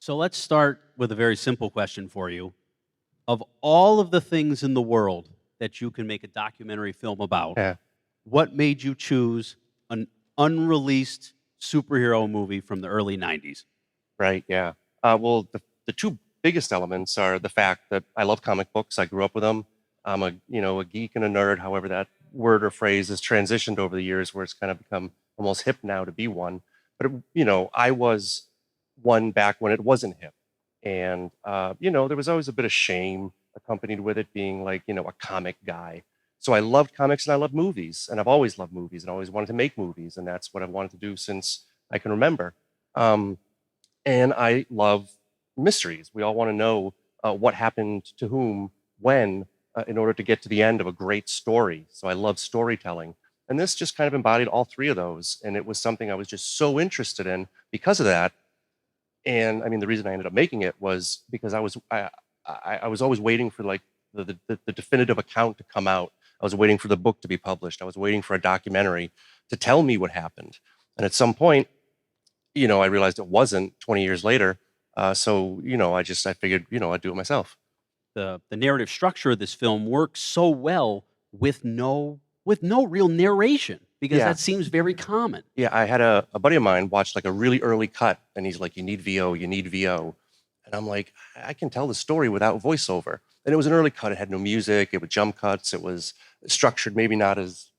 So let's start with a very simple question for you. Of all of the things in the world that you can make a documentary film about, Yeah, what made you choose an unreleased superhero movie from the early 90s? right. Yeah. Well, the two biggest elements are the fact that I love comic books. I grew up with them. I'm a geek and a nerd, however that word or phrase has transitioned over the years, where it's kind of become almost hip now to be one. But I was one back when it wasn't hip, and there was always a bit of shame accompanied with it being like a comic guy. So I loved comics and I loved movies, and I've always loved movies and always wanted to make movies, and that's what I've wanted to do since I can remember. Um, and I love mysteries. We all want to know what happened to whom, when, in order to get to the end of a great story. So I love storytelling. And this just kind of embodied all three of those. And it was something I was just so interested in because of that. And I mean, the reason I ended up making it was because I was always waiting for like the definitive account to come out. I was waiting for the book to be published. I was waiting for a documentary to tell me what happened. And at some point, I realized it wasn't 20 years later. I figured, I'd do it myself. The narrative structure of this film works so well with no real narration because Yeah. that seems very common. Yeah. I had a buddy of mine watch like a really early cut and he's like, you need VO, you need VO. And I'm like, I can tell the story without voiceover. And it was an early cut. It had no music. It was jump cuts. It was structured, maybe not as,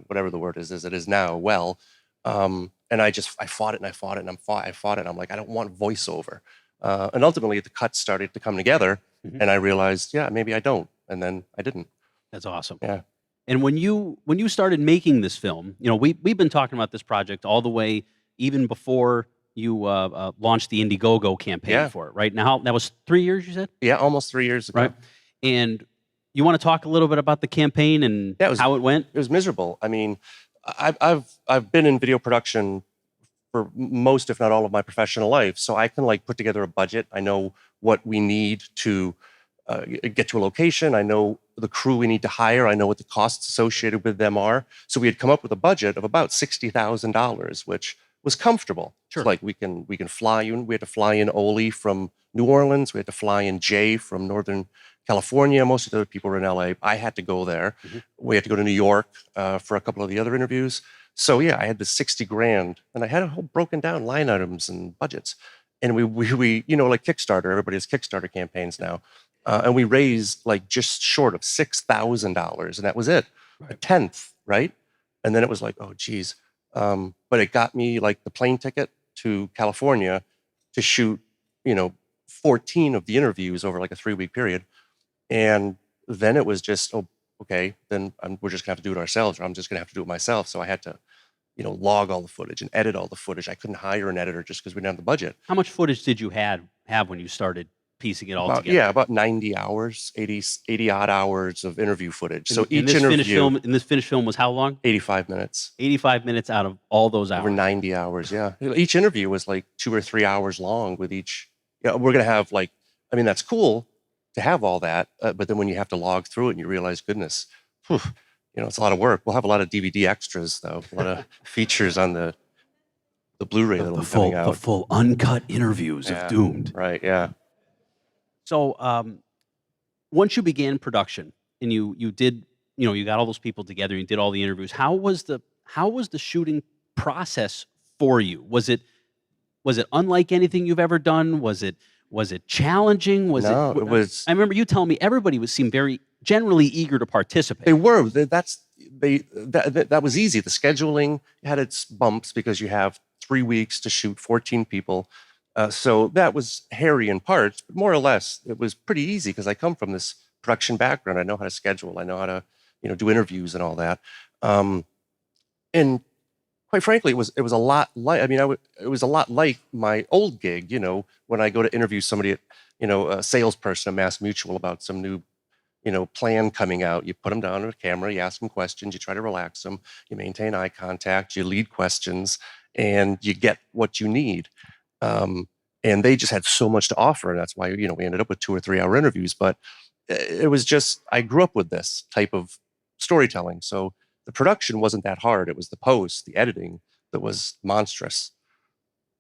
whatever the word is, as it is now, well. And I fought it and I fought it and I fought it. I'm like, I don't want voiceover. And ultimately the cuts started to come together Mhm. and I realized, yeah, maybe I don't. And then I didn't. That's awesome. Yeah. And when you started making this film, we've been talking about this project all the way even before you launched the Indiegogo campaign Yeah. for it. Right now, that was 3 years. You said, Yeah. Almost 3 years ago. right? And you want to talk a little bit about the campaign and Yeah. how it went? It was miserable. I mean, I've been in video production for most, if not all, of my professional life. So I can like put together a budget. I know what we need to get to a location. I know the crew we need to hire. I know what the costs associated with them are. So we had come up with a budget of about $60,000, which was comfortable. Sure. It's like we can fly in. We had to fly in Oli from New Orleans. We had to fly in Jay from Northern California. Most of the other people were in LA. I had to go there. Mhm. We had to go to New York for a couple of the other interviews. So yeah, I had the 60 grand and I had a whole broken down line items and budgets. And we like Kickstarter, everybody has Kickstarter campaigns now. And we raised like just short of $6,000 and that was it. A Right. tenth, right? And then it was like, oh geez. But it got me like the plane ticket to California to shoot, 14 of the interviews over like a 3-week period. And then it was just, oh, okay, then we're just gonna have to do it ourselves, or I'm just gonna have to do it myself. So I had to, log all the footage and edit all the footage. I couldn't hire an editor just because we didn't have the budget. How much footage did you have when you started piecing it all About, together? yeah, about 90 hours, 80 odd hours of interview footage. So And each this finished interview, film, and this finished film was how long? 85 minutes, 85 minutes out of all those over hours. 90 hours. Yeah. Each interview was like 2 or 3 hours long with each. Yeah, we're going to have like, I mean, that's cool to have all that. But then when you have to log through it and you realize, goodness, whew, it's a lot of work. We'll have a lot of DVD extras though, a lot of features on the Blu-ray that'll The be coming full, the out. full uncut interviews Yeah, of Doomed. right. Yeah. So once you began production and you did, you got all those people together, you did all the interviews. How was the shooting process for you? Was it unlike anything you've ever done? Was it challenging? No, it was. I remember you telling me everybody seemed very generally eager to participate. They were. That was easy. The scheduling had its bumps because you have 3 weeks to shoot 14 people. So that was hairy in parts, but more or less it was pretty easy because I come from this production background. I know how to schedule. I know how to, do interviews and all that. And quite frankly, it was a lot like. I mean, it was a lot like my old gig. When I go to interview somebody at, a salesperson at Mass Mutual about some new plan coming out. You put them down on a camera, you ask them questions, you try to relax them, you maintain eye contact, you lead questions, and you get what you need. And they just had so much to offer, and that's why we ended up with 2 or 3 hour interviews. But it was just I grew up with this type of storytelling, so the production wasn't that hard. It was the post, the editing that was monstrous.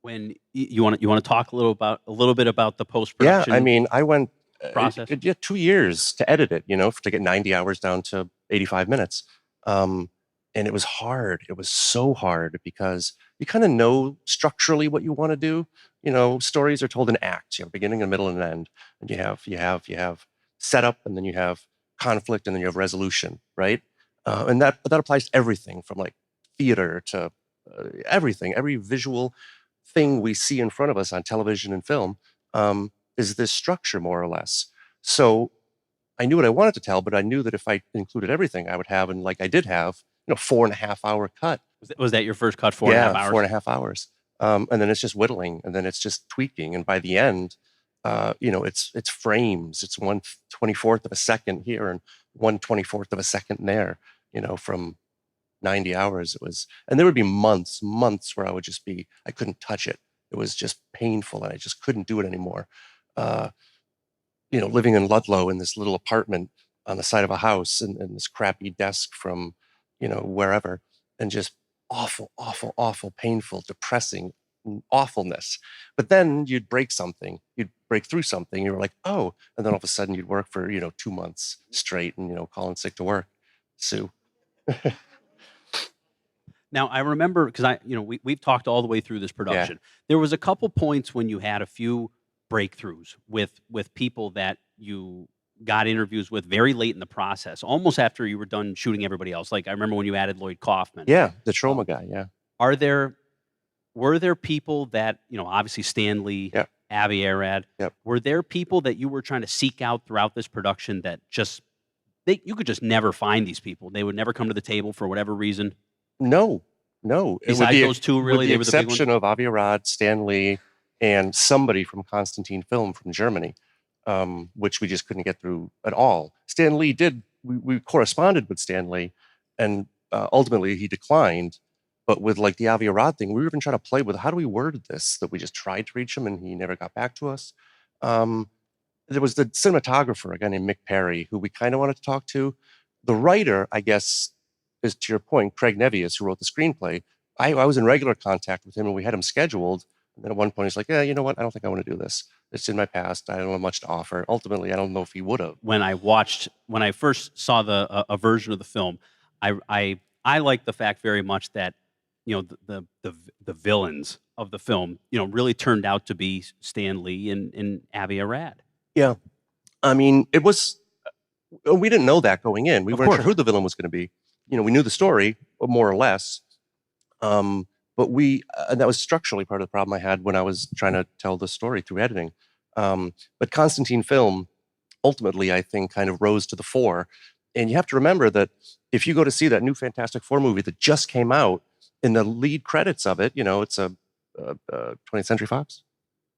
When you want to talk a little bit about the post Yeah, I production mean, I went process? it, yeah, 2 years to edit it, to get 90 hours down to 85 minutes. Um, and it was hard. It was so hard because you kind of know structurally what you want to do. Stories are told in acts. You have beginning, a middle, and an end, and you have setup, and then you have conflict, and then you have resolution, right? And that applies to everything from like theater to everything, every visual thing we see in front of us on television and film. Is this structure more or less. So I knew what I wanted to tell, but I knew that if I included everything, I would have, and like I did have, 4.5 hour cut. Was that your first cut, 4.5 Yeah, four hours? and a half hours. And then it's just whittling, and then it's just tweaking. And by the end, it's frames. It's 1/24 of a second here and 1/24 of a second there, from 90 hours. And there would be months where I couldn't touch it. It was just painful, and I just couldn't do it anymore. Uh, Living in Ludlow in this little apartment on the side of a house, and this crappy desk from, wherever, and just awful, awful, awful, painful, depressing awfulness. But then you'd break through something. You were like, oh, and then all of a sudden you'd work for, 2 months straight and, calling sick to work. Sue. Now I remember because we've talked all the way through this Yeah. production. There was a couple points when you had a few breakthroughs with people that you got interviews with very late in the process, almost after you were done shooting everybody else. Like I remember when you added Lloyd Kaufman. Yeah. The trauma Um, guy. Yeah. are there were there people that obviously Stan Lee, Yep. Avi Arad, Yep. were there people that you were trying to seek out throughout this production that just you could just never find these people? They would never come to the table for whatever reason. No, no. It would Besides be those two, with really, the they were the big ones. exception of Avi Arad, Stan Lee, and somebody from Constantine Film from Germany, which we just couldn't get through at all. Stan Lee did. We corresponded with Stan Lee, and ultimately he declined. But with like the Avi Arad thing, we were even trying to play with how do we word this, that we just tried to reach him and he never got back to us. Um, there was the cinematographer, a guy named Mick Perry, who we kind of wanted to talk to. The writer, I guess, is to your point, Craig Nevius, who wrote the screenplay. I was in regular contact with him, and we had him scheduled. And then at one point, he's like, "Yeah, you know what? I don't think I want to do this. It's in my past. I don't have much to offer." Ultimately, I don't know if he would have. When I first saw a version of the film, I like the fact very much that the villains of the film really turned out to be Stan Lee and Avi Arad. Yeah, I mean, it was. We didn't know that going in. We Of weren't sure course. who the villain was going to be. We knew the story more or less, but and that was structurally part of the problem I had when I was trying to tell the story through editing. But Constantine Film ultimately, I think, kind of rose to the fore. And you have to remember that if you go to see that new Fantastic Four movie that just came out, in the lead credits of it, it's a 20th Century Fox.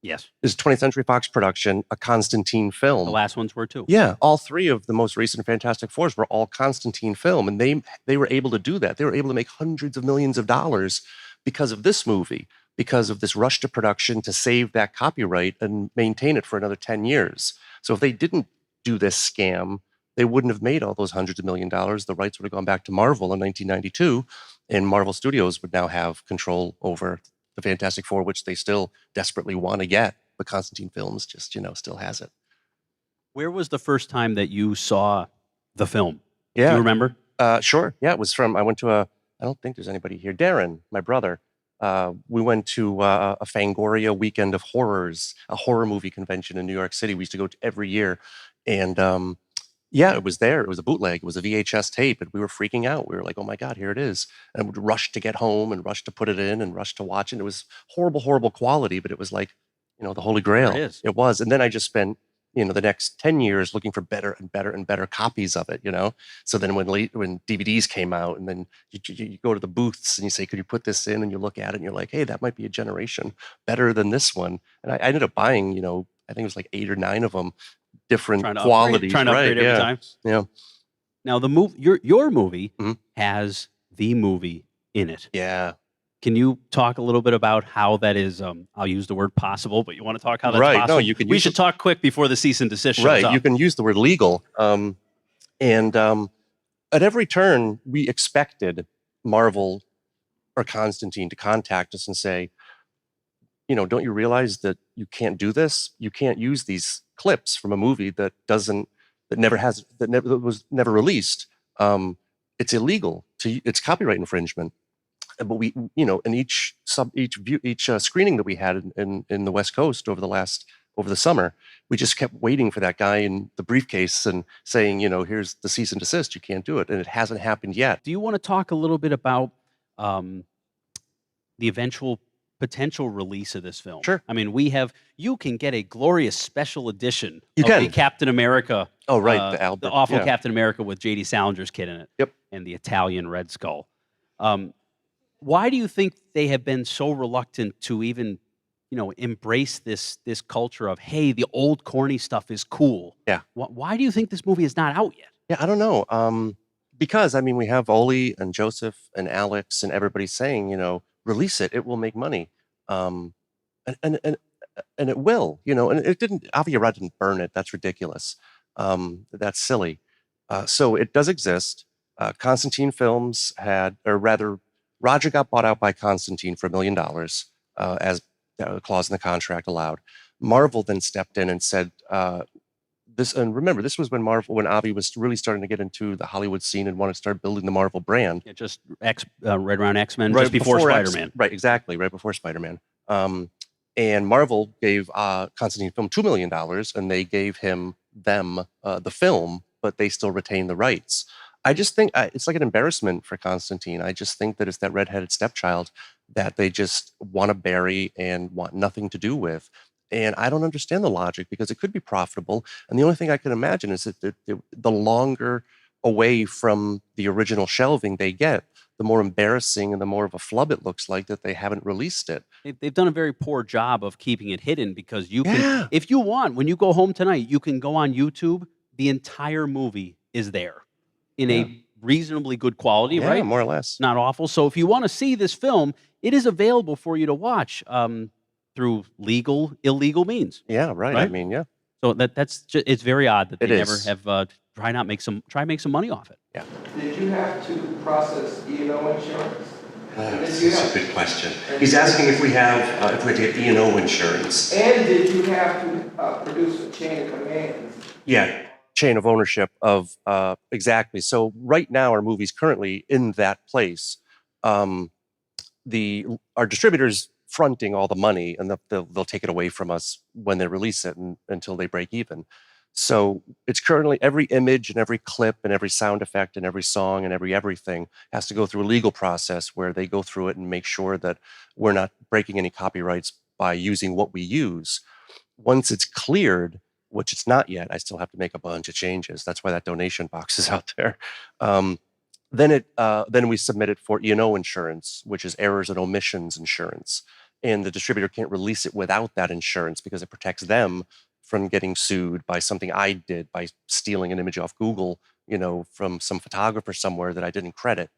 Yes, It's a 20th Century Fox production, a Constantine the film. last ones were too. Yeah, all three of the most recent Fantastic Fours were all Constantine film, and they were able to do that. They were able to make hundreds of millions of dollars because of this movie, because of this rush to production to save that copyright and maintain it for another 10 years. So if they didn't do this scam, they wouldn't have made all those hundreds of $1 millions. The rights would have gone back to Marvel in 1992, and Marvel Studios would now have control over the Fantastic Four, which they still desperately want to get. But Constantine Films just, still has it. Where was the first time that you saw the film? Do you Yeah, remember? sure. Yeah, it was I went to I don't think there's anybody here. Darren, my brother. We went to a Fangoria weekend of horrors, a horror movie convention in New York City. We used to go to every year. And yeah, it was there. It was a bootleg. It was a VHS tape. And we were freaking out. We were like, oh my God, here it is. And would rush to get home and rush to put it in and rush to watch it. And it was horrible, horrible quality, but it was like, the Holy There it Grail. is. It was. And then I just spent, the next 10 years looking for better and better and better copies of it. So then when DVDs came out, and then you go to the booths and you say, could you put this in? And you look at it and you're like, hey, that might be a generation better than this one. And I ended up buying, I think it was like 8 or 9 of them, different qualities. Trying to Right. upgrade every Yeah. time. Yeah. Now the movie, your movie Mhm. has the movie in it. Yeah. Can you talk a little bit about how that is? I'll use the word possible, but you want to talk how that's Right. No, possible? you can We use should talk quick before the cease and desist shows Right. up. You can use the word legal. And at every turn, we expected Marvel or Constantine to contact us and say, don't you realize that you can't do this? You can't use these clips from a movie that was never released. It's illegal it's copyright infringement. But in each screening that we had in the West Coast over the summer, we just kept waiting for that guy in the briefcase and saying, here's the cease and desist. You can't do it, and it hasn't happened yet. Do you want to talk a little bit about um, the eventual potential release of this film? Sure. I mean, you can get a glorious special edition You of can. the Captain America. Oh, right, The awful yeah. Captain America with J.D. Salinger's kid in it. Yep. And the Italian Red Skull. Why do you think they have been so reluctant to even, embrace this culture of, hey, the old corny stuff is cool? Yeah. Why do you think this movie is not out yet? Yeah, I don't know. Because we have Oli and Joseph and Alex and everybody saying, release it, it will make money. And it will, and it didn't. Avi Arad didn't burn it. That's ridiculous. That's silly. So it does exist. Constantine Films Roger got bought out by Constantine for $1 million, as a clause in the contract allowed. Marvel then stepped in and said, this, and remember, this was when Avi was really starting to get into the Hollywood scene and wanted to start building the Marvel brand. Yeah, just right around X-Men, just before Spider-Man. Right, exactly, right before Spider-Man. And Marvel gave Constantine Film $2 million, and they gave them the film, but they still retain the rights. I just think it's like an embarrassment for Constantine. I just think that it's that redheaded stepchild that they just want to bury and want nothing to do with. And I don't understand the logic, because it could be profitable. And the only thing I can imagine is that the longer away from the original shelving they get, the more embarrassing and the more of a flub it looks like that they haven't released it. They've done a very poor job of keeping it hidden, because you can, if you want, when you go home tonight, you can go on YouTube. The entire movie is there in a reasonably good quality, right? More or less. Not awful. So if you want to see this film, it is available for you to watch through illegal means. Yeah, right. I mean, yeah. So that's just, it's very odd that they never is. have try and make some money off it. Yeah. Did you have to process E&O insurance? That's a good question. He's asking if we had to get E&O insurance. And did you have to produce a chain of command? Yeah, chain of ownership of exactly. So right now, our movie's currently in that place. Our distributors fronting all the money, and they'll take it away from us when they release it until they break even. So it's currently every image and every clip and every sound effect and every song and everything has to go through a legal process where they go through it and make sure that we're not breaking any copyrights by using what we use. Once it's cleared, which it's not yet, I still have to make a bunch of changes. That's why that donation box is out there. Then we submit it for E&O insurance, which is errors and omissions insurance. And the distributor can't release it without that insurance, because it protects them from getting sued by something I did by stealing an image off Google, from some photographer somewhere that I didn't credit.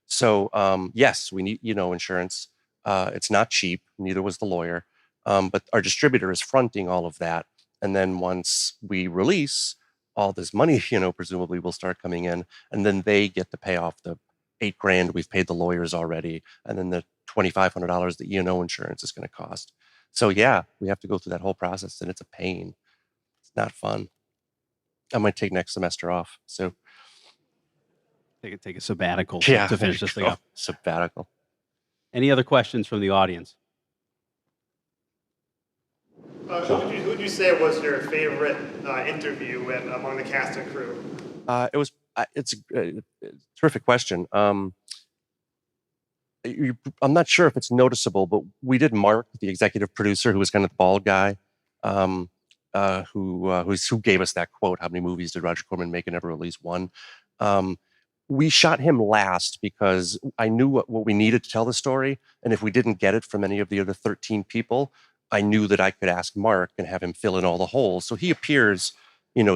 So yes, we need, insurance. It's not cheap. Neither was the lawyer. But our distributor is fronting all of that. And then once we release, all this money, presumably will start coming in, and then they get to pay off the $8,000 we've paid the lawyers already, and then the $2,500 the E&O insurance is going to cost. So yeah, we have to go through that whole process, and it's a pain. It's not fun. I might take next semester off. So Take a sabbatical yeah, to finish this thing up. Sabbatical. Any other questions from the audience? Who would you say was your favorite interview among the cast and crew? It's a terrific question. I'm not sure if it's noticeable, but we did Mark, the executive producer, who was kind of the bald guy, who gave us that quote, "How many movies did Roger Corman make and never release one?" We shot him last because I knew what we needed to tell the story, and if we didn't get it from any of the other 13 people, I knew that I could ask Mark and have him fill in all the holes. So he appears,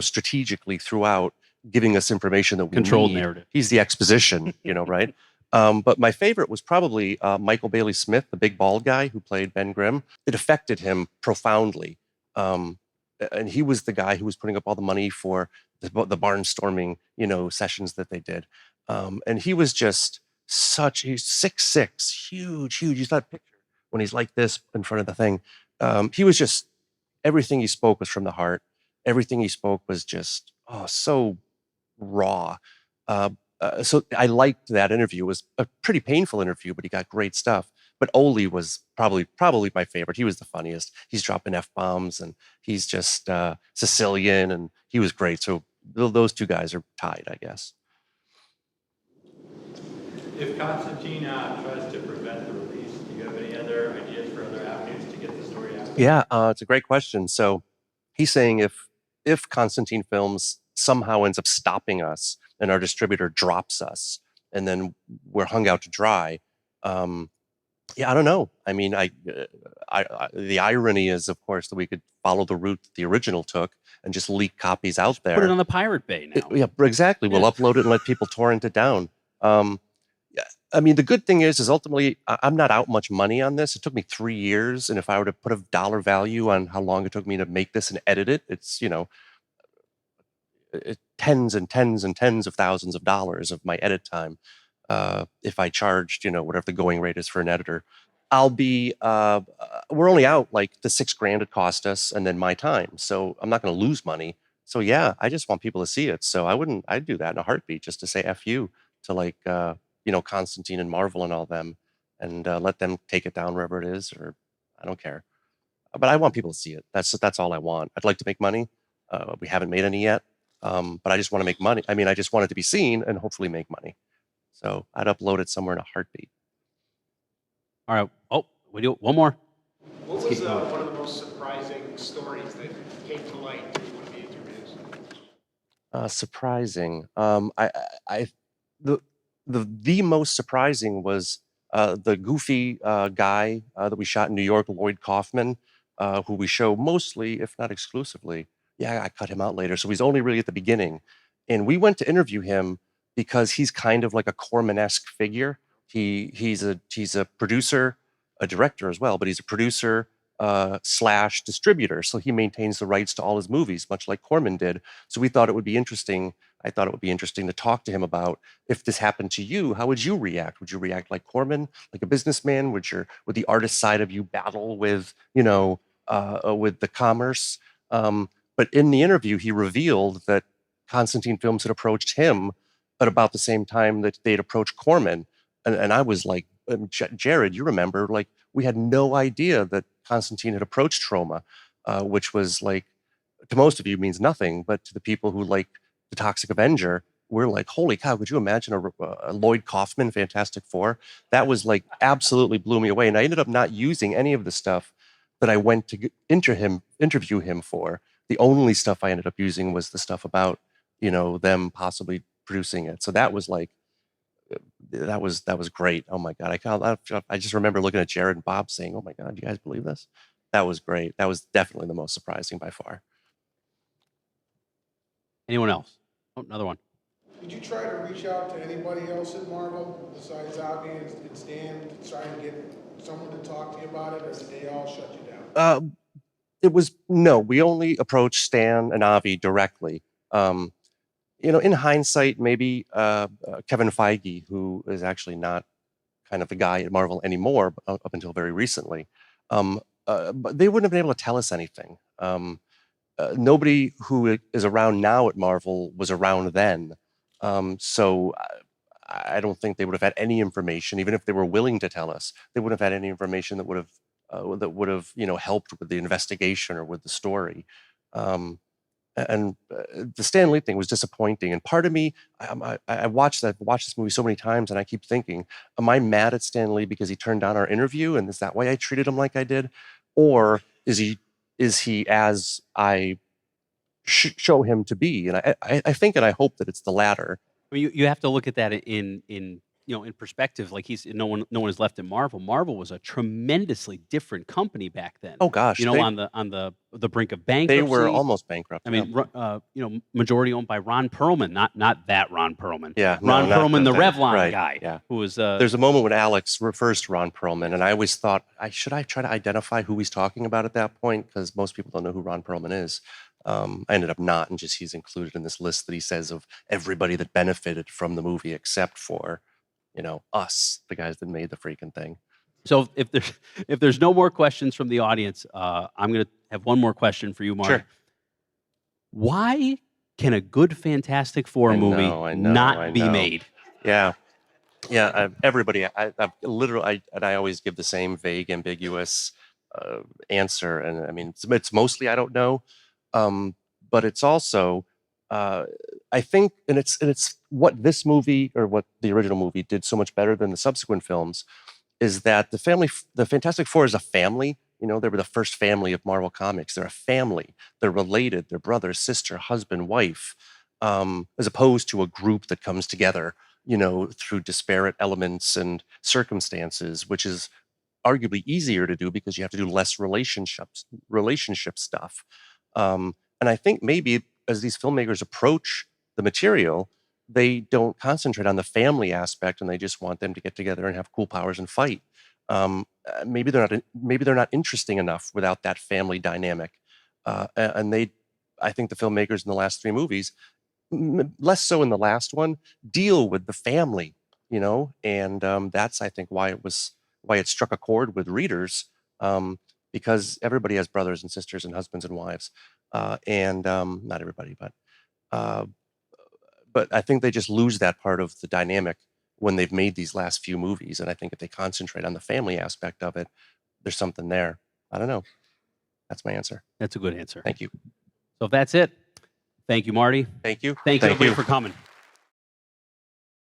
strategically throughout, giving us information that we Controlled need. narrative. He's the exposition, right? But my favorite was probably Michael Bailey Smith, the big bald guy who played Ben Grimm. It affected him profoundly. And he was the guy who was putting up all the money for the barnstorming, sessions that they did. And he was just he's 6'6", huge. You saw that picture when he's like this in front of the thing. He was just, everything he spoke was from the heart. Everything he spoke was just, so raw. So I liked that interview. It was a pretty painful interview, but he got great stuff. But Oli was probably my favorite. He was the funniest. He's dropping F-bombs and he's just Sicilian, and he was great. So those two guys are tied, I guess. If Constantine tries to prevent the release, do you have any other ideas for other avenues to get the story out? Yeah, it's a great question. So he's saying if Constantine Films somehow ends up stopping us and our distributor drops us, and then we're hung out to dry. Yeah, I don't know. I mean, the irony is, of course, that we could follow the route that the original took and just leak copies out there. Put it on the Pirate Bay now. Yeah, exactly. We'll upload it and let people torrent it down. Yeah, I mean, the good thing is ultimately I'm not out much money on this. It took me 3 years, and if I were to put a dollar value on how long it took me to make this and edit it, it's tens and tens and tens of thousands of dollars of my edit time. If I charged, whatever the going rate is for an editor, I'll be, we're only out like the $6,000 it cost us and then my time. So I'm not going to lose money. So yeah, I just want people to see it. So I'd do that in a heartbeat just to say F you to like, Constantine and Marvel and all them, and let them take it down wherever it is, or I don't care. But I want people to see it. That's all I want. I'd like to make money. We haven't made any yet. But I just want to make money. I mean, I just want it to be seen and hopefully make money. So I'd upload it somewhere in a heartbeat. All right. Oh, we do one more. What was one of the most surprising stories that came to light during one of the interviews? Surprising. The most surprising was the goofy guy that we shot in New York, Lloyd Kaufman, who we show mostly, if not exclusively. Yeah, I cut him out later, so he's only really at the beginning. And we went to interview him because he's kind of like a Corman-esque figure. He's a producer, a director as well, but he's a producer slash distributor. So he maintains the rights to all his movies, much like Corman did. So we thought it would be interesting. I thought it would be interesting to talk to him about, if this happened to you, how would you react? Would you react like Corman, like a businessman? Would the artist side of you battle with, with the commerce? But in the interview, he revealed that Constantine Films had approached him at about the same time that they'd approached Corman. And I was like, Jared, you remember, like, we had no idea that Constantine had approached Troma, which was like, to most of you means nothing, but to the people who like The Toxic Avenger, we're like, holy cow, could you imagine a Lloyd Kaufman Fantastic Four? That was like, absolutely blew me away. And I ended up not using any of the stuff that I went to interview him for. The only stuff I ended up using was the stuff about, them possibly producing it. So that was like, that was great. Oh my God. I just remember looking at Jared and Bob saying, oh my God, do you guys believe this? That was great. That was definitely the most surprising by far. Anyone else? Oh, another one. Did you try to reach out to anybody else at Marvel besides Avi and Stan to try and get someone to talk to you about it, or did they all shut you down? No, we only approached Stan and Avi directly. In hindsight, maybe Kevin Feige, who is actually not kind of the guy at Marvel anymore, up until very recently, but they wouldn't have been able to tell us anything. Nobody who is around now at Marvel was around then. So I don't think they would have had any information, even if they were willing to tell us. They wouldn't have had any information that would have helped with the investigation or with the story. And the Stan Lee thing was disappointing. And part of me, I watched this movie so many times, and I keep thinking, am I mad at Stan Lee because he turned down our interview, and is that why I treated him like I did, or is he as I show him to be? And I think and I hope that it's the latter. I mean, you have to look at that in perspective. Like no one has left at Marvel. Marvel was a tremendously different company back then. Oh gosh, on the brink of bankruptcy. They were almost bankrupt. I mean, majority owned by Ron Perlman, not that Ron Perlman. Yeah, Ron Perlman, the Revlon right, guy. Yeah, who was. There's a moment when Alex refers to Ron Perlman, and I always thought, should I try to identify who he's talking about at that point, because most people don't know who Ron Perlman is. I ended up not, and just he's included in this list that he says of everybody that benefited from the movie except for, us, the guys that made the freaking thing. So if there's no more questions from the audience, I'm going to have one more question for you, Mark. Sure. Why can a good Fantastic Four movie I not be know. made? Yeah. Yeah, everybody, I've literally, and I always give the same vague, ambiguous answer. And I mean, it's mostly I don't know, but it's also, I think, and it's what this movie or what the original movie did so much better than the subsequent films is that the Fantastic Four is a family. You know, they were the first family of Marvel Comics. They're a family. They're related. They're brother, sister, husband, wife, as opposed to a group that comes together, you know, through disparate elements and circumstances, which is arguably easier to do because you have to do less relationship stuff. And I think maybe as these filmmakers approach the material, they don't concentrate on the family aspect and they just want them to get together and have cool powers and fight. Maybe they're not interesting enough without that family dynamic. And I think the filmmakers in the last three movies, less so in the last one, deal with the family, you know, and that's I think why it struck a chord with readers, because everybody has brothers and sisters and husbands and wives, and not everybody, uh, but I think they just lose that part of the dynamic when they've made these last few movies. And I think if they concentrate on the family aspect of it, there's something there. I don't know. That's my answer. That's a good answer. Thank you. So if that's it, thank you, Marty. Thank you. Thank you, everybody, for coming.